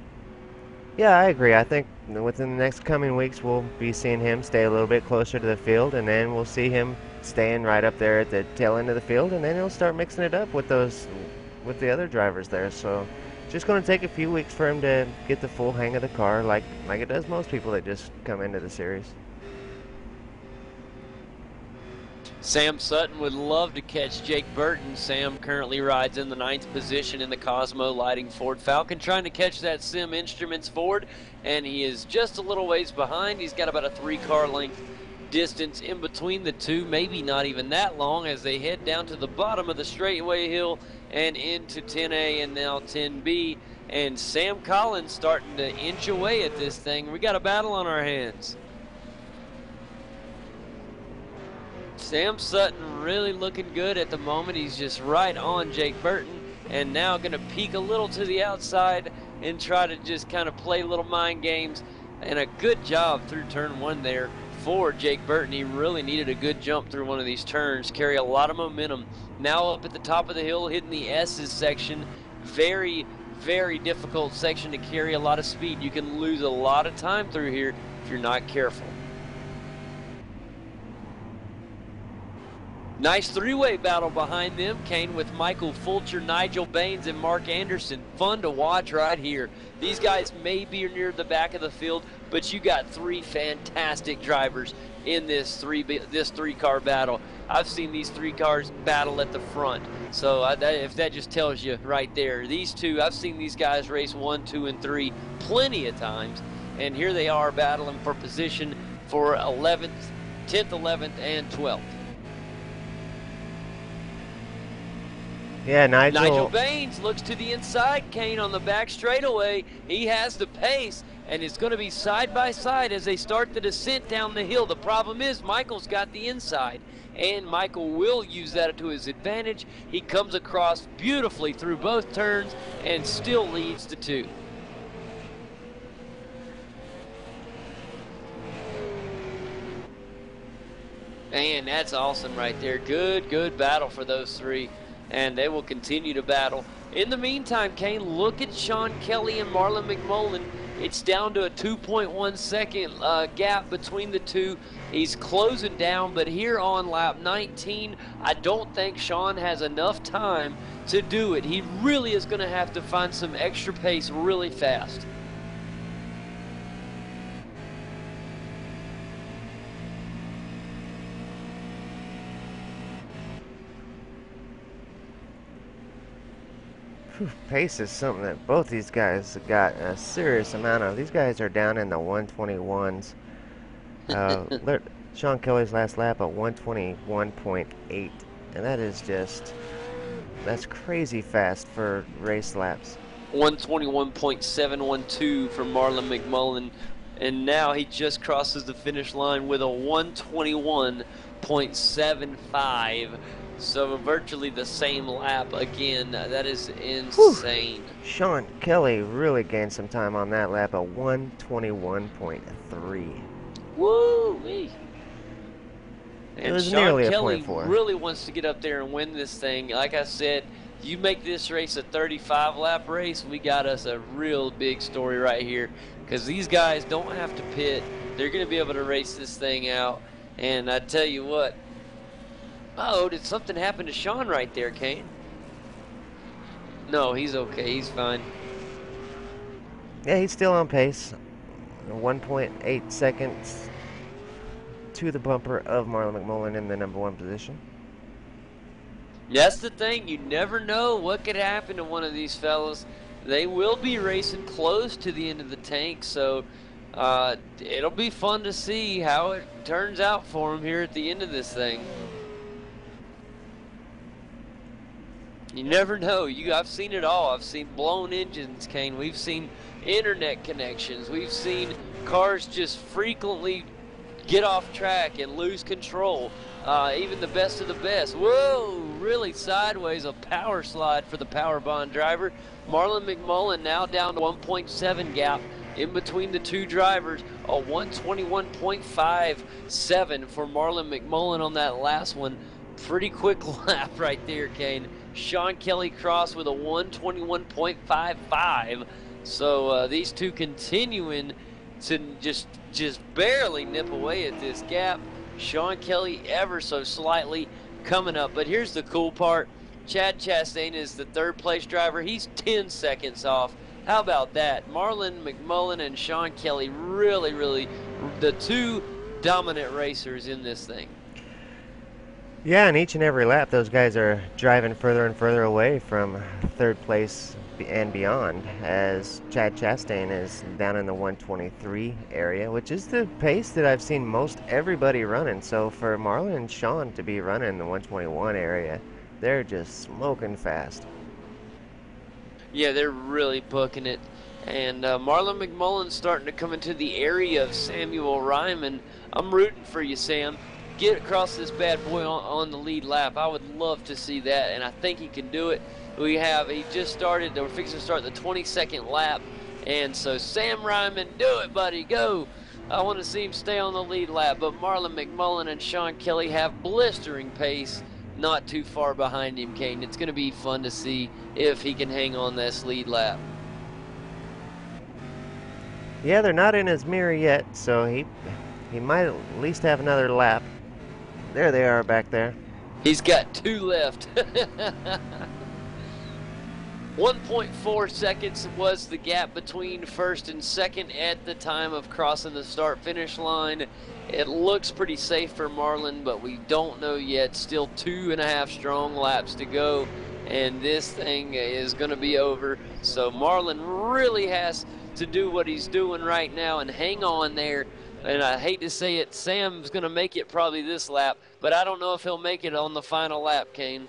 Yeah, I agree. I think within the next coming weeks we'll be seeing him stay a little bit closer to the field, and then we'll see him staying right up there at the tail end of the field, and then he'll start mixing it up with the other drivers there. So it's just going to take a few weeks for him to get the full hang of the car, like it does most people that just come into the series. Sam Sutton would love to catch Jake Burton. Sam currently rides in the 9th position in the Cosmo Lighting Ford Falcon, trying to catch that Sim Instruments Ford, and he is just a little ways behind. He's got about a 3-car length distance in between the two, maybe not even that long, as they head down to the bottom of the straightaway hill and into 10A and now 10B. And Sam Collins starting to inch away at this thing. We got a battle on our hands. Sam Sutton really looking good at the moment. He's just right on Jake Burton, and now going to peek a little to the outside and try to just kind of play little mind games. And a good job through turn 1 there for Jake Burton. He really needed a good jump through one of these turns, carry a lot of momentum. Now up at the top of the hill, hitting the S's section. Very, very difficult section to carry a lot of speed. You can lose a lot of time through here if you're not careful. Nice 3-way battle behind them, Kane, with Michael Fulcher, Nigel Baines, and Mark Anderson. Fun to watch right here. These guys may be near the back of the field, but you got 3 fantastic drivers in this 3-car battle. I've seen these 3 cars battle at the front, so if that just tells you right there. These two, I've seen these guys race 1, 2, and 3 plenty of times, and here they are battling for position for 11th, 10th, 11th, and 12th. Yeah, Nigel Baines looks to the inside, Kane, on the back straightaway. He has the pace, and it's going to be side by side as they start the descent down the hill. The problem is Michael's got the inside, and Michael will use that to his advantage. He comes across beautifully through both turns and still leads to 2. And that's awesome right there. Good battle for those 3. And they will continue to battle. In the meantime, Kane, look at Sean Kelly and Marlon McMullen. It's down to a 2.1 second gap between the two. He's closing down, but here on lap 19, I don't think Sean has enough time to do it. He really is going to have to find some extra pace really fast. Pace is something that both these guys got a serious amount of. These guys are down in the 121s. Sean Kelly's last lap at 121.8, and that's crazy fast for race laps. 121.712 for Marlon McMullen, and now he just crosses the finish line with a 121.75. So virtually the same lap again. That is insane. Whew. Sean Kelly really gained some time on that lap at 121.3. Woo-wee. And it was Sean nearly Kelly a 0.4. really wants to get up there and win this thing. Like I said, you make this race a 35-lap race, we got us a real big story right here, because these guys don't have to pit. They're going to be able to race this thing out. And I tell you what, oh, did something happen to Sean right there, Kane? No, he's okay. He's fine. Yeah, he's still on pace. 1.8 seconds to the bumper of Marlon McMullen in the number 1 position. That's the thing. You never know what could happen to one of these fellas. They will be racing close to the end of the tank, so it'll be fun to see how it turns out for them here at the end of this thing. You never know. I've seen it all. I've seen blown engines, Kane. We've seen internet connections. We've seen cars just frequently get off track and lose control. Even the best of the best. Whoa, really sideways, a power slide for the power bond driver. Marlon McMullen now down to 1.7 gap in between the two drivers. A 121.57 for Marlon McMullen on that last one. Pretty quick lap right there, Kane. Sean Kelly crossed with a 121.55. So these two continuing to just barely nip away at this gap. Sean Kelly ever so slightly coming up. But here's the cool part. Chad Chastain is the 3rd place driver. He's 10 seconds off. How about that? Marlon McMullen and Sean Kelly really the two dominant racers in this thing. Yeah, and each and every lap, those guys are driving further and further away from 3rd place and beyond, as Chad Chastain is down in the 123 area, which is the pace that I've seen most everybody running. So for Marlon and Sean to be running in the 121 area, they're just smoking fast. Yeah, they're really booking it. And Marlon McMullen's starting to come into the area of Samuel Ryman. I'm rooting for you, Sam. Get across this bad boy on the lead lap. I would love to see that, and I think he can do it. He just started, we're fixing to start the 22nd lap, and so Sam Ryman, do it, buddy, go. I want to see him stay on the lead lap, but Marlon McMullen and Sean Kelly have blistering pace, not too far behind him, Kane. It's going to be fun to see if he can hang on this lead lap. Yeah, they're not in his mirror yet, so he might at least have another lap. There they are back there. He's got 2 left. 1.4 seconds was the gap between 1st and 2nd at the time of crossing the start-finish line. It looks pretty safe for Marlon, but we don't know yet. Still 2.5 strong laps to go, and this thing is going to be over. So Marlon really has to do what he's doing right now and hang on there. And I hate to say it, Sam's going to make it probably this lap, but I don't know if he'll make it on the final lap, Kane.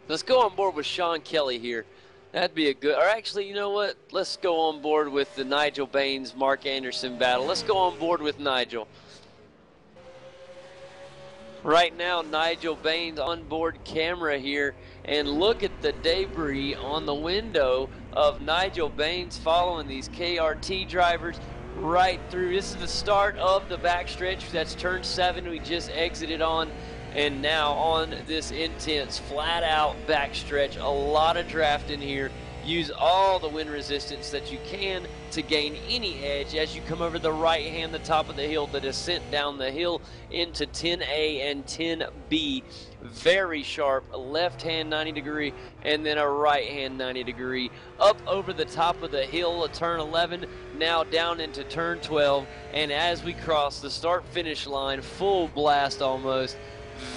Let's go on board with Sean Kelly here. That'd be a good, or actually, you know what? Let's go on board with the Nigel Baines, Mark Anderson battle. Let's go on board with Nigel. Right now, Nigel Baines onboard camera here, and look at the debris on the window of Nigel Baines following these KRT drivers right through. This is the start of the backstretch. That's turn 7 we just exited on, and now on this intense, flat-out backstretch. A lot of draft in here. Use all the wind resistance that you can to gain any edge as you come over the right hand, the top of the hill, the descent down the hill into 10A and 10B. Very sharp, left hand 90 degree, and then a right hand 90 degree. Up over the top of the hill, a turn 11, now down into turn 12, and as we cross the start finish line, full blast almost,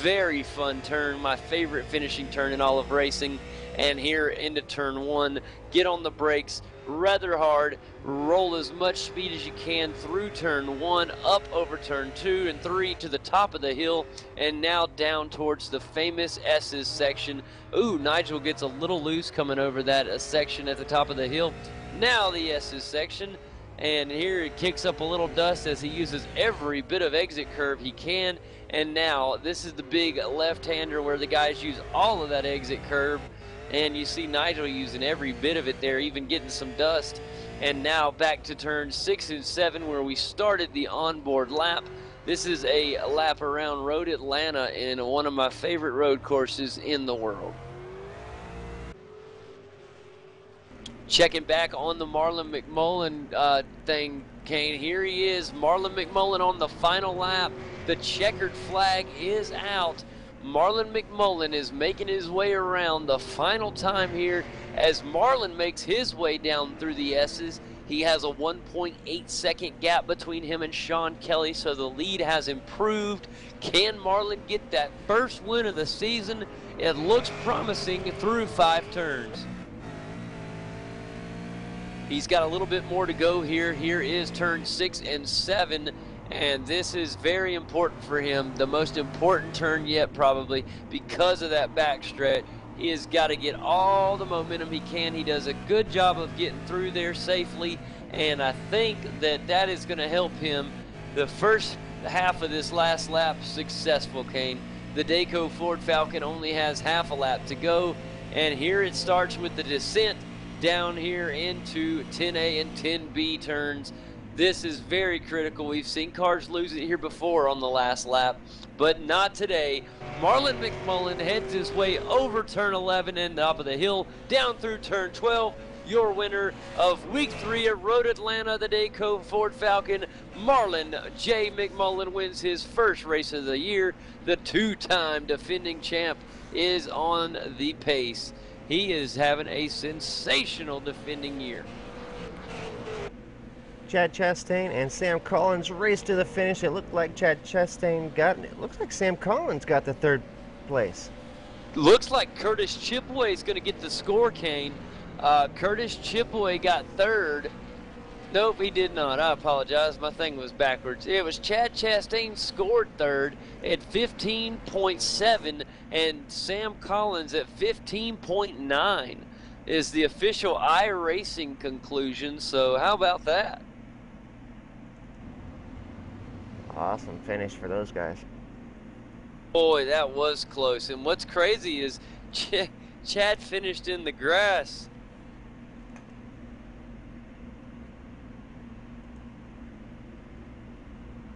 Very fun turn, my favorite finishing turn in all of racing. And here into turn 1, get on the brakes rather hard, roll as much speed as you can through turn 1, up over turn 2 and 3 to the top of the hill, and now down towards the famous S's section. Ooh, Nigel gets a little loose coming over that section at the top of the hill. Now the S's section, and here it kicks up a little dust as he uses every bit of exit curve he can. And now this is the big left-hander where the guys use all of that exit curve. And you see Nigel using every bit of it there, even getting some dust. And now back to turn 6 and 7 where we started the onboard lap. This is a lap around Road Atlanta in one of my favorite road courses in the world. Checking back on the Marlon McMullen thing, Kane. Here he is, Marlon McMullen on the final lap. The checkered flag is out. Marlon McMullen is making his way around the final time here as Marlon makes his way down through the S's. He has a 1.8 second gap between him and Sean Kelly, so the lead has improved. Can Marlon get that first win of the season? It looks promising through 5 turns. He's got a little bit more to go here. Here is turn 6 and 7. And this is very important for him, the most important turn yet probably, because of that backstretch. He has got to get all the momentum he can. He does a good job of getting through there safely, and I think that that is going to help him. The first half of this last lap successful, Kane. The Dayco Ford Falcon only has half a lap to go, and here it starts with the descent down here into 10A and 10B turns. This is very critical. We've seen cars lose it here before on the last lap, but not today. Marlon McMullen heads his way over turn 11 and top of the hill, down through turn 12. Your winner of week 3 at Road Atlanta, the Dayco Ford Falcon, Marlon J. McMullen wins his first race of the year. The 2-time defending champ is on the pace. He is having a sensational defending year. Chad Chastain and Sam Collins raced to the finish. It looked like Chad Chastain got it. It looks like Sam Collins got the 3rd place. Looks like Curtis Chipway is going to get the score, Kane. Curtis Chipway got 3rd. Nope, he did not. I apologize. My thing was backwards. It was Chad Chastain scored 3rd at 15.7, and Sam Collins at 15.9 is the official iRacing conclusion. So how about that? Awesome finish for those guys. Boy, that was close. And what's crazy is Chad finished in the grass.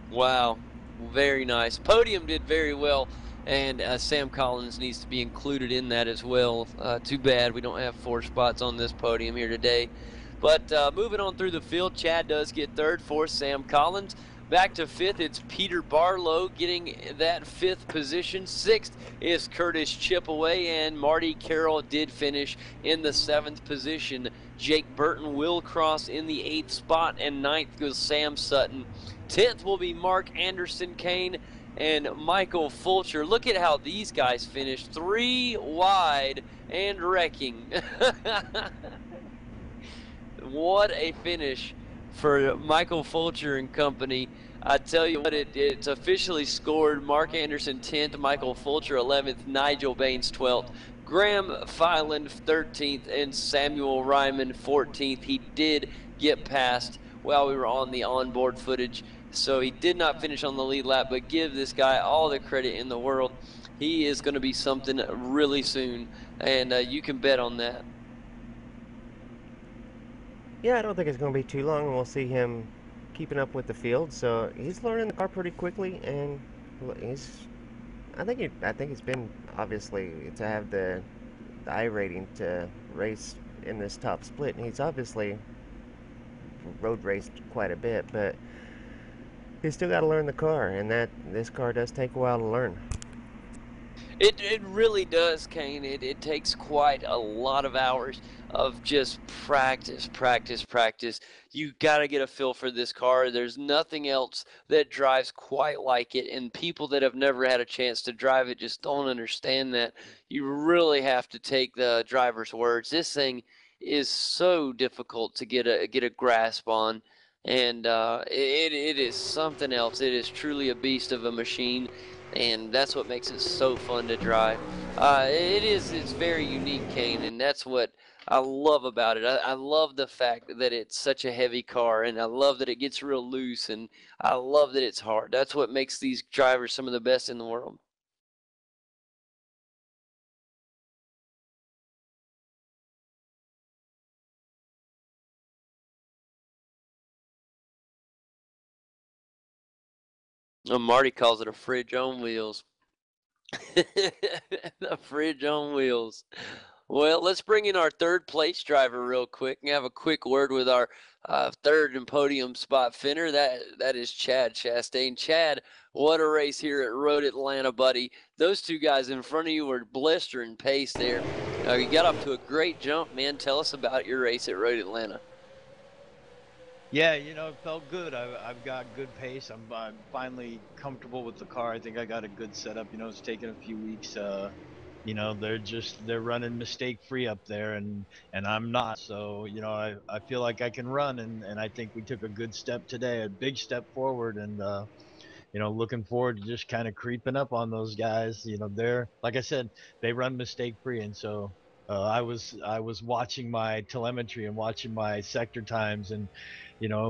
Wow, very nice. Podium did very well, and Sam Collins needs to be included in that as well. Too bad we don't have 4 spots on this podium here today. But moving on through the field, Chad does get 3rd, 4th, Sam Collins. Back to 5th, it's Peter Barlow getting that 5th position. 6th is Curtis Chipaway, and Marty Carroll did finish in the 7th position. Jake Burton will cross in the 8th spot, and 9th goes Sam Sutton. 10th will be Mark Anderson, Kane, and Michael Fulcher. Look at how these guys finished. 3 wide and wrecking. What a finish for Michael Fulcher and company. I tell you what, it's officially scored. Mark Anderson 10th, Michael Fulcher 11th, Nigel Baines 12th, Graham Filan 13th, and Samuel Ryman 14th. He did get past while we were on the onboard footage, so he did not finish on the lead lap, but give this guy all the credit in the world. He is going to be something really soon, and you can bet on that. Yeah, I don't think it's going to be too long, and we'll see him keeping up with the field. So he's learning the car pretty quickly, and I think it's been, obviously, to have the I rating to race in this top split, and he's obviously road raced quite a bit, but he's still got to learn the car, and this car does take a while to learn. It really does, Kane. It takes quite a lot of hours. of just practice, practice, practice. You got to get a feel for this car. There's nothing else that drives quite like it, and people that have never had a chance to drive it just don't understand that. You really have to take the driver's words. This thing is so difficult to get a grasp on, and it is something else. It is truly a beast of a machine, and that's what makes it so fun to drive. It's very unique, Kane, and that's what I love about it. I love the fact that it's such a heavy car, and I love that it gets real loose, and I love that it's hard. That's what makes these drivers some of the best in the world. Marty calls it a fridge on wheels. The fridge on wheels. Well, let's bring in our third place driver real quick and have a quick word with our third and podium spot finner. That is Chad Chastain. Chad, what a race here at Road Atlanta, buddy. Those two guys in front of you were blistering pace there. You got off to a great jump, man. Tell us about your race at Road Atlanta. Yeah, it felt good. I've got good pace. I'm finally comfortable with the car. I think I got a good setup. It's taken a few weeks. They're running mistake free up there, and I'm not. So I feel like I can run, and I think we took a good step today, a big step forward, and looking forward to just kind of creeping up on those guys. They're, like I said, they run mistake free, and so I was watching my telemetry and watching my sector times, and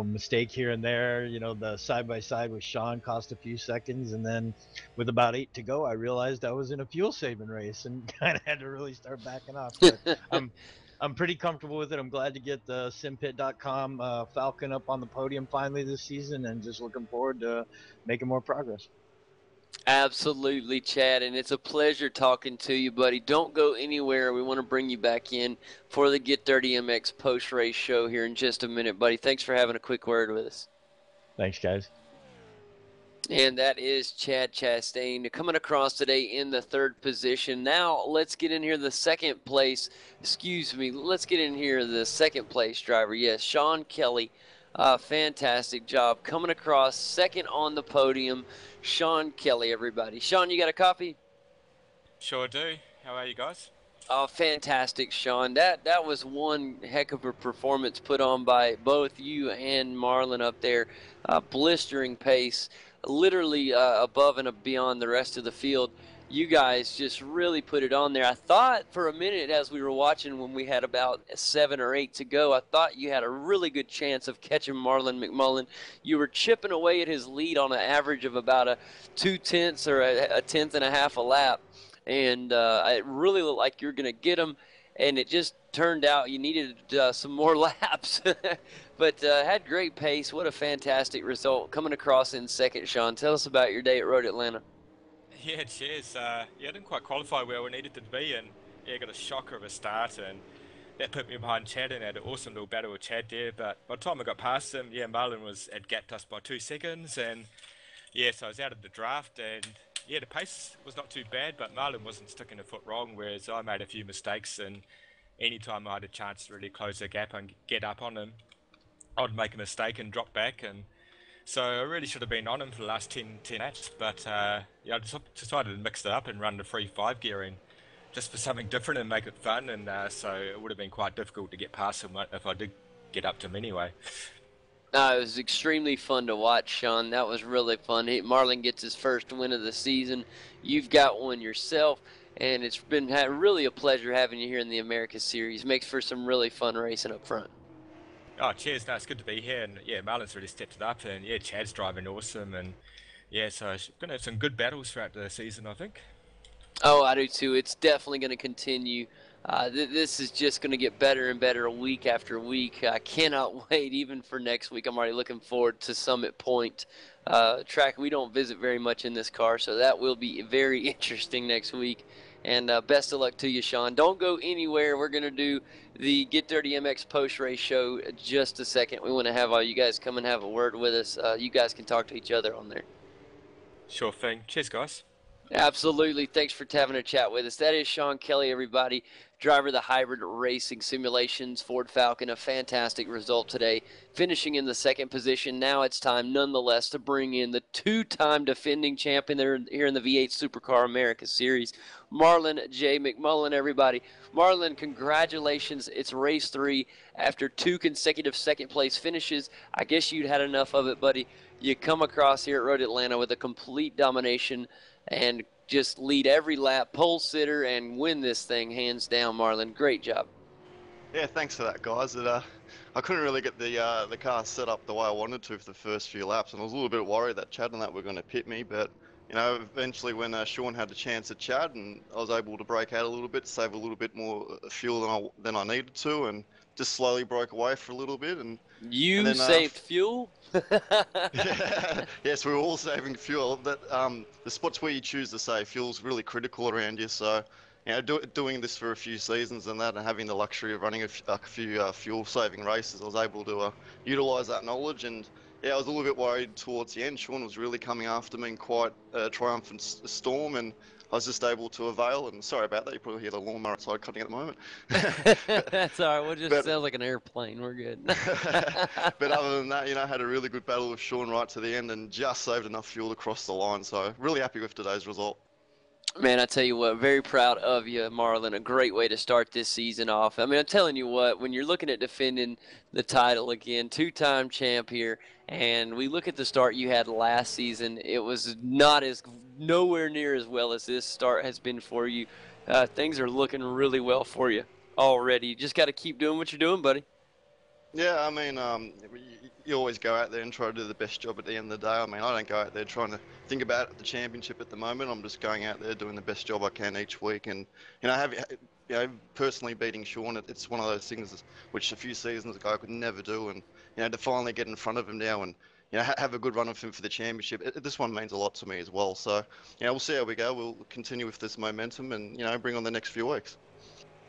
mistake here and there. The side by side with Sean cost a few seconds, and then with about 8 to go, I realized I was in a fuel saving race and kind of had to really start backing off. But I'm pretty comfortable with it. I'm glad to get the simpit.com Falcon up on the podium finally this season, and just looking forward to making more progress. Absolutely, Chad, and it's a pleasure talking to you, buddy. Don't go anywhere. We want to bring you back in for the Get Dirty MX post-race show here in just a minute, buddy. Thanks for having a quick word with us. Thanks, guys. And that is Chad Chastain coming across today in the third position. Now let's get in here the second place. Let's get in here the second place driver. Yes, Sean Kelly. Fantastic job coming across second on the podium. Sean Kelly, everybody. Sean, you got a copy? Sure do. How are you guys? Oh, fantastic, Sean. That was one heck of a performance put on by both you and Marlon up there. Blistering pace, literally above and beyond the rest of the field. You guys just really put it on there. I thought for a minute as we were watching when we had about 7 or 8 to go, I thought you had a really good chance of catching Marlon McMullen. You were chipping away at his lead on an average of about a 2/10 or a tenth and a half a lap. And it really looked like you were going to get him, and it just turned out you needed some more laps. But had great pace. What a fantastic result. Coming across in second, Sean. Tell us about your day at Road Atlanta. Yeah, cheers. I didn't quite qualify where we needed to be, and got a shocker of a start, and that put me behind Chad, and had an awesome little battle with Chad there. But by the time I got past him, Marlon had gapped us by 2 seconds, and so I was out of the draft, and the pace was not too bad, but Marlon wasn't sticking a foot wrong, whereas I made a few mistakes, and anytime I had a chance to really close the gap and get up on him, I'd make a mistake and drop back, and so I really should have been on him for the last 10 laps, but I decided to mix it up and run the 3-5 gearing just for something different and make it fun, and so it would have been quite difficult to get past him if I did get up to him anyway. It was extremely fun to watch, Sean. That was really fun. Marlon gets his first win of the season. You've got one yourself, and it's been really a pleasure having you here in the Americas Series. Makes for some really fun racing up front. Oh, cheers. No, it's good to be here. And Marlon's really stepped it up, and Chad's driving awesome. And so we're going to have some good battles throughout the season, I think. Oh, I do too. It's definitely going to continue. This is just going to get better and better week after week. I cannot wait even for next week. I'm already looking forward to Summit Point, track we don't visit very much in this car, so that will be very interesting next week. And best of luck to you, Sean. Don't go anywhere. We're going to do the Get Dirty MX post-race show in just a second. We want to have all you guys come and have a word with us. You guys can talk to each other on there. Sure thing. Cheers, guys. Absolutely. Thanks for having a chat with us. That is Sean Kelly, everybody, driver of the hybrid racing simulations Ford Falcon. A fantastic result today, finishing in the second position. Now it's time, nonetheless, to bring in the two-time defending champion there here in the V8 Supercar Americas Series, Marlon J. McMullen, everybody. Marlon, congratulations. It's race 3 after 2 consecutive second-place finishes. I guess you'd had enough of it, buddy. You come across here at Road Atlanta with a complete domination and just lead every lap, pole sitter, and win this thing hands down, Marlon. Great job. Yeah, thanks for that, guys. I couldn't really get the car set up the way I wanted to for the first few laps, and I was a little bit worried that Chad and that were going to pit me. But eventually when Sean had the chance at Chad, and I was able to break out a little bit, save a little bit more fuel than I needed to, and just slowly broke away for a little bit. And then, saved fuel? Yes, we were all saving fuel. That the spots where you choose to save fuel is really critical around you. So, doing this for a few seasons and that, and having the luxury of running a few fuel-saving races, I was able to utilise that knowledge. And yeah, I was a little bit worried towards the end. Sean was really coming after me in quite a triumphant storm, and I was just able to avail. And sorry about that, you probably hear the lawnmower outside cutting at the moment. That's all right. We'll just sound like an airplane. We're good. But other than that, I had a really good battle with Sean right to the end and just saved enough fuel to cross the line. So really happy with today's result. Man, I tell you what, very proud of you, Marlon. A great way to start this season off. I mean, I'm telling you what, when you're looking at defending the title again, two-time champ here, and we look at the start you had last season, it was nowhere near as well as this start has been for you. Things are looking really well for you already. You just got to keep doing what you're doing, buddy. Yeah, I mean, you always go out there and try to do the best job at the end of the day. I mean, I don't go out there trying to think about the championship at the moment. I'm just going out there doing the best job I can each week. And, personally beating Sean, it's one of those things which a few seasons ago I could never do. And, to finally get in front of him now and, have a good run of him for the championship, this one means a lot to me as well. So, we'll see how we go. We'll continue with this momentum and, bring on the next few weeks.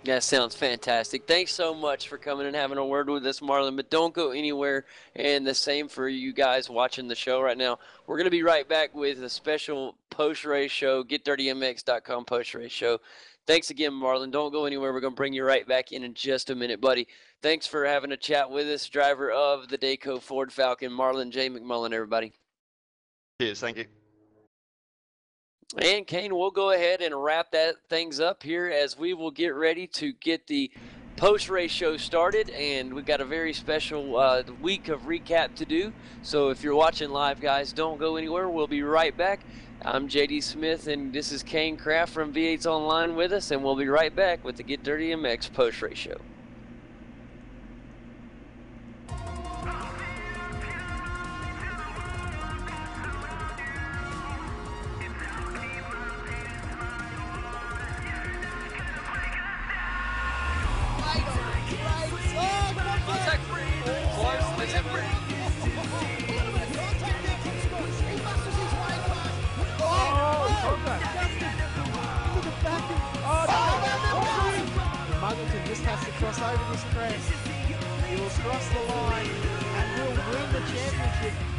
That sounds fantastic. Thanks so much for coming and having a word with us, Marlon. But don't go anywhere. And the same for you guys watching the show right now. We're going to be right back with a special post-race show, GetDirtyMX.com post-race show. Thanks again, Marlon. Don't go anywhere. We're going to bring you right back in just a minute, buddy. Thanks for having a chat with us, driver of the Dayco Ford Falcon, Marlon J. McMullen, everybody. Cheers. Thank you. And Kane, we'll go ahead and wrap things up here as we will get ready to get the post-race show started, and we've got a very special week of recap to do. So if you're watching live, guys, don't go anywhere. We'll be right back. I'm JD Smith, and this is Kane Kraft from v8sonline with us, and we'll be right back with the Get Dirty MX post-race show. Just has to cross over this crest. He will cross the line and will win the championship.